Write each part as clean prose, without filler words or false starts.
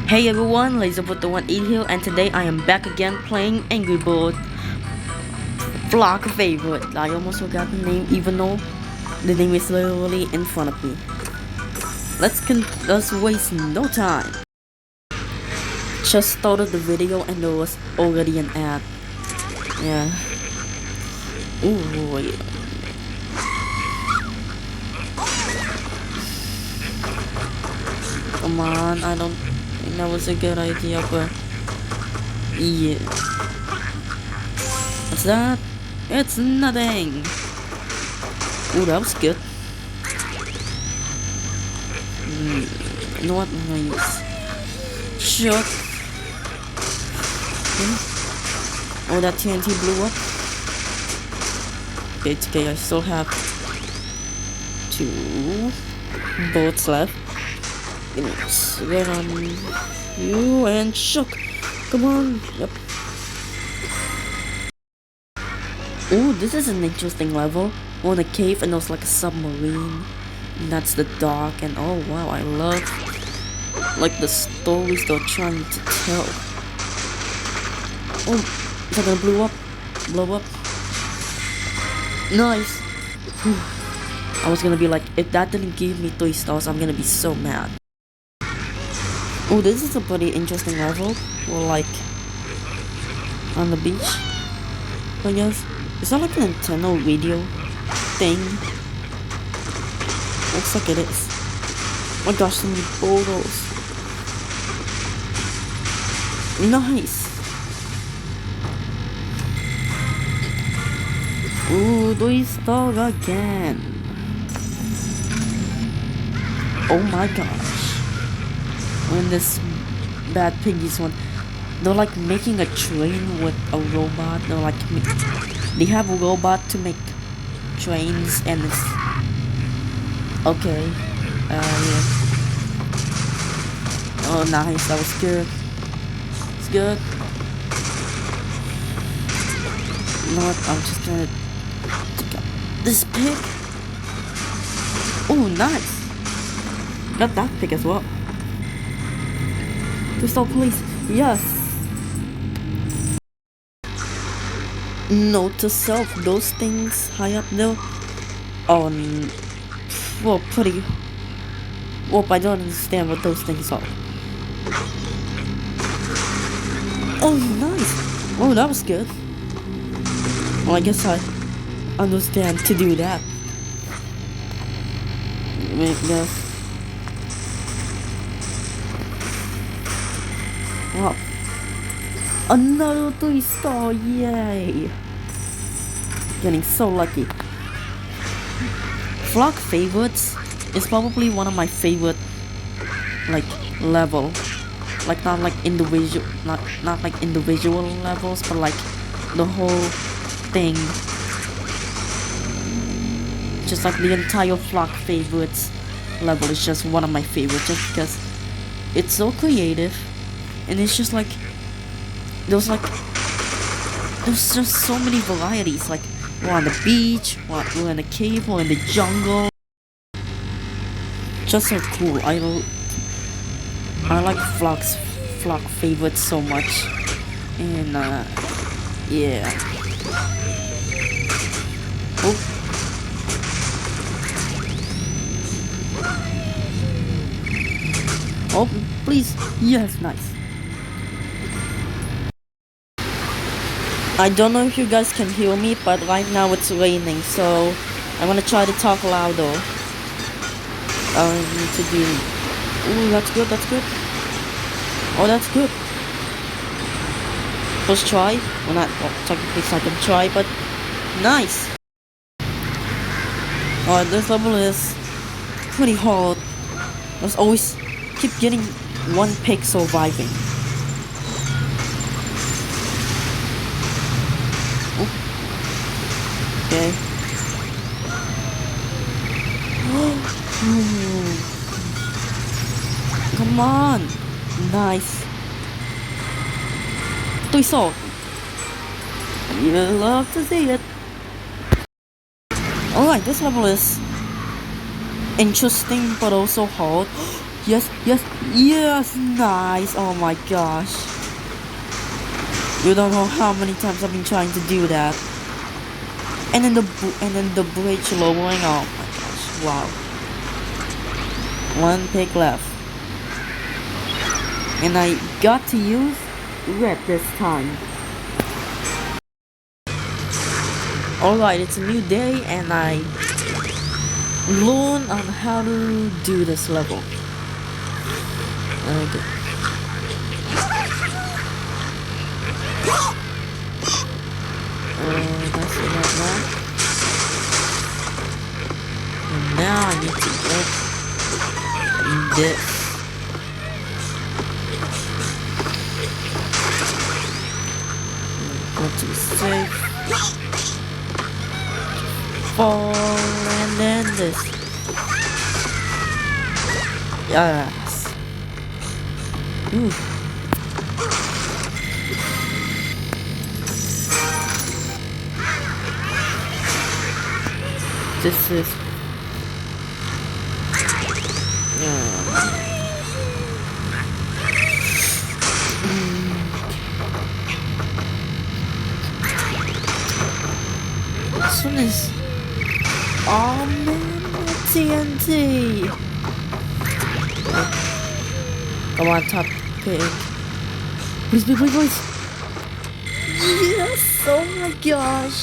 Hey everyone, Laserput1 here, and today I am back again playing Angry Birds Flock Favorite. I almost forgot the name even though the name is literally in front of me. Let's waste no time. Just started the video and there was already an ad. Yeah. Ooh, wait. Come on, I don't think that was a good idea, but yeah. What's that? It's nothing. Ooh, that was good. You know what? I'm gonna use shot. Oh, that TNT blew up. Okay, it's okay. I still have 2 bullets left. Give me get on you and shook. Come on. Yep. Ooh, this is an interesting level. We're in a cave and there's like a submarine. And that's the dock, and oh wow, I love like the stories they're trying to tell. Oh, is that gonna blow up? Blow up? Nice. Whew. I was gonna be like, if that didn't give me 3 stars, I'm gonna be so mad. Oh, this is a pretty interesting level. We're like on the beach, I guess. Is that like a Nintendo video thing? Looks like it is. Oh my gosh, so many boulders. Nice. Ooh, 3 stars again. Oh my gosh. When this Bad Piggies one, they're like making a train with a robot. They're like, they have a robot to make trains, and it's okay. Yeah. Oh, nice. That was good. It's good. You know what? I'm just gonna take out this pig. Oh, nice. Got that pig as well. Crystal police. Yes. Note to self, those things high up there well, pretty well, I don't understand what those things are. Oh, nice. Oh, that was good. Well, I guess I understand to do that. Yes. Wow. Another 3 star, yay! Getting so lucky. Flock Favorites is probably one of my favorite like level. Like not like individual not like individual levels, but like the whole thing. Just like the entire Flock Favorites level is just one of my favorites, just because it's so creative. And it's just like there's just so many varieties. Like we're on the beach, we're in a cave, we're in the jungle. Just so cool. I like Flock Favorites so much. And yeah. Oh. Oh, please. Yes, nice. I don't know if you guys can hear me, but right now it's raining, so I'm gonna try to talk louder. I need to do. Ooh, that's good, that's good. Oh, that's good. First try. Well, not well, technically second try, but nice. Alright, this level is pretty hard. There's always keep getting one pig surviving. Okay. Come on. Nice. 3 salt. You love to see it. Alright, this level is interesting but also hard. Yes, yes, yes, nice. Oh my gosh. You don't know how many times I've been trying to do that. And then the bridge lowering. Oh my gosh. Wow. One pick left. And I got to use red this time. Alright, it's a new day and I learn on how to do this level. Okay. That's it right now. And now I need to get this. Go to safe. Fall and then this. Yes. Ooh. This is this one is oh man, TNT. Come on, top pick. Please, please, please, please. Yes, oh my gosh.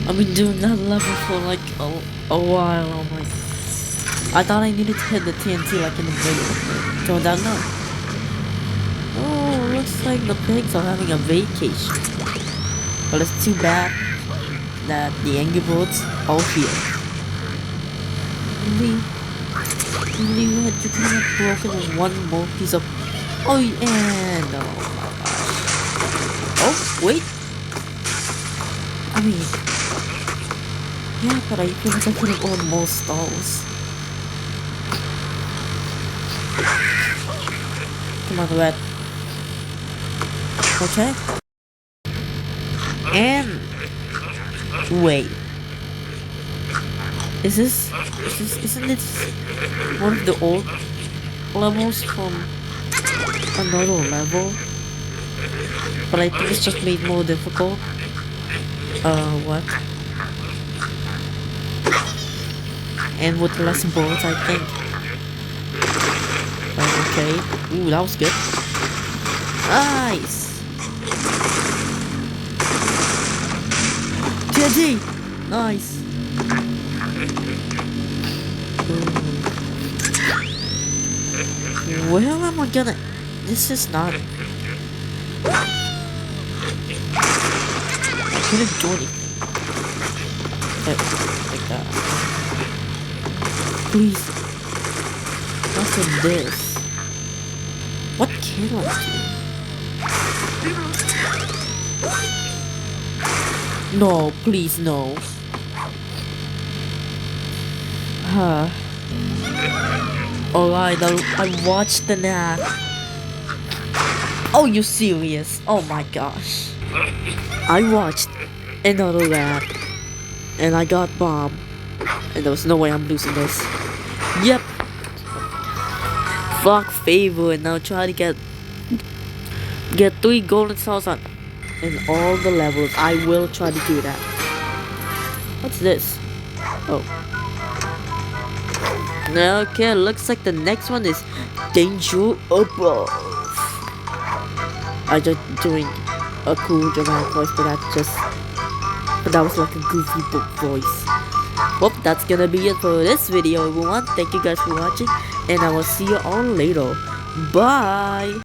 I've been doing that level for like a while. Oh my! I thought I needed to hit the TNT like in the middle. Turned out no. Oh, looks like the pigs are having a vacation. But it's too bad that the Angry Birds are here. Only you could have broken one more piece of. Oh yeah, no. Oh wait. I mean. Yeah, but I feel like I could have owned more stalls. Come on, red. Okay. And wait. Isn't this one of the old levels from another level? But I think it's just made more difficult. What? And with less bullets, I think. Okay. Ooh, that was good. Nice. TNT. Nice. Ooh. Where am I gonna? This is not. I couldn't do anything. Like that. Please. What's in this? What can I do? No, please, no. Alright, I watched the nap. Oh, you serious? Oh my gosh. I watched another lap and I got bombed. And there was no way I'm losing this. Yep. Fuck Favorite. Now try to get 3 golden stars on in all the levels. I will try to do that. What's this? Oh. Okay, looks like the next one is Danger Above. I just doing a cool dramatic voice, but that was like a goofy book voice. Well, that's gonna be it for this video, everyone. Thank you guys for watching, and I will see you all later. Bye!